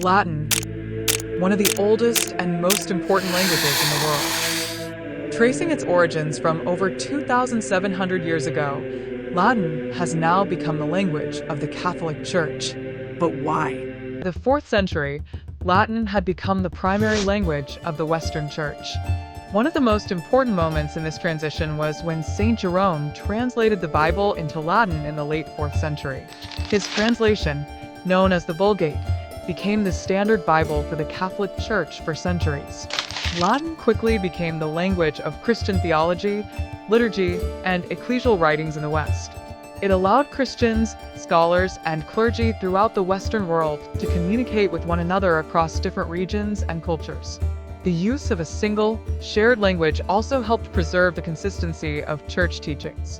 Latin, one of the oldest and most important languages in the world. Tracing its origins from over 2,700 years ago, Latin has now become the language of the Catholic Church. But why? In the 4th century, Latin had become the primary language of the Western Church. One of the most important moments in this transition was when Saint Jerome translated the Bible into Latin in the late 4th century. His translation, known as the Vulgate, became the standard Bible for the Catholic Church for centuries. Latin quickly became the language of Christian theology, liturgy, and ecclesial writings in the West. It allowed Christians, scholars, and clergy throughout the Western world to communicate with one another across different regions and cultures. The use of a single, shared language also helped preserve the consistency of church teachings.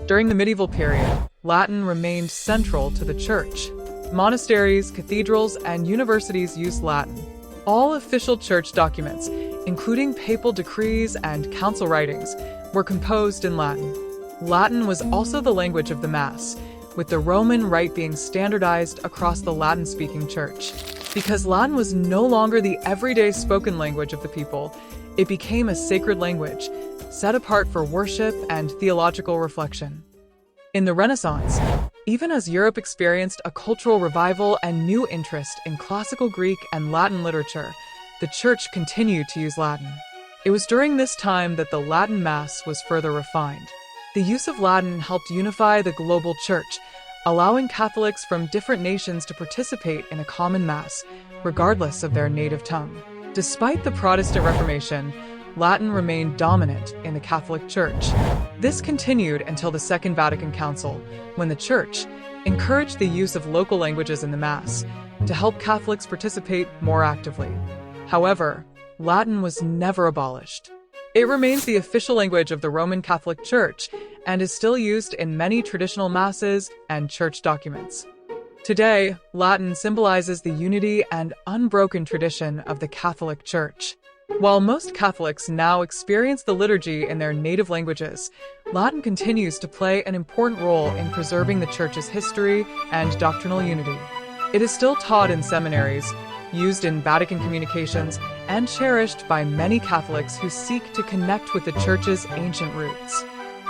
During the medieval period, Latin remained central to the church. Monasteries, cathedrals, and universities used Latin. All official church documents, including papal decrees and council writings, were composed in Latin. Latin was also the language of the Mass, with the Roman Rite being standardized across the Latin-speaking church. Because Latin was no longer the everyday spoken language of the people, it became a sacred language, set apart for worship and theological reflection. In the Renaissance, even as Europe experienced a cultural revival and new interest in classical Greek and Latin literature, the Church continued to use Latin. It was during this time that the Latin Mass was further refined. The use of Latin helped unify the global Church, allowing Catholics from different nations to participate in a common Mass, regardless of their native tongue. Despite the Protestant Reformation, Latin remained dominant in the Catholic Church. This continued until the Second Vatican Council, when the Church encouraged the use of local languages in the Mass to help Catholics participate more actively. However, Latin was never abolished. It remains the official language of the Roman Catholic Church and is still used in many traditional masses and church documents. Today, Latin symbolizes the unity and unbroken tradition of the Catholic Church. While most Catholics now experience the liturgy in their native languages, Latin continues to play an important role in preserving the Church's history and doctrinal unity. It is still taught in seminaries, used in Vatican communications, and cherished by many Catholics who seek to connect with the Church's ancient roots.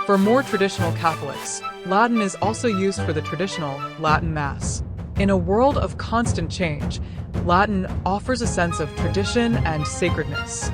For more traditional Catholics, Latin is also used for the traditional Latin Mass. In a world of constant change, Latin offers a sense of tradition and sacredness.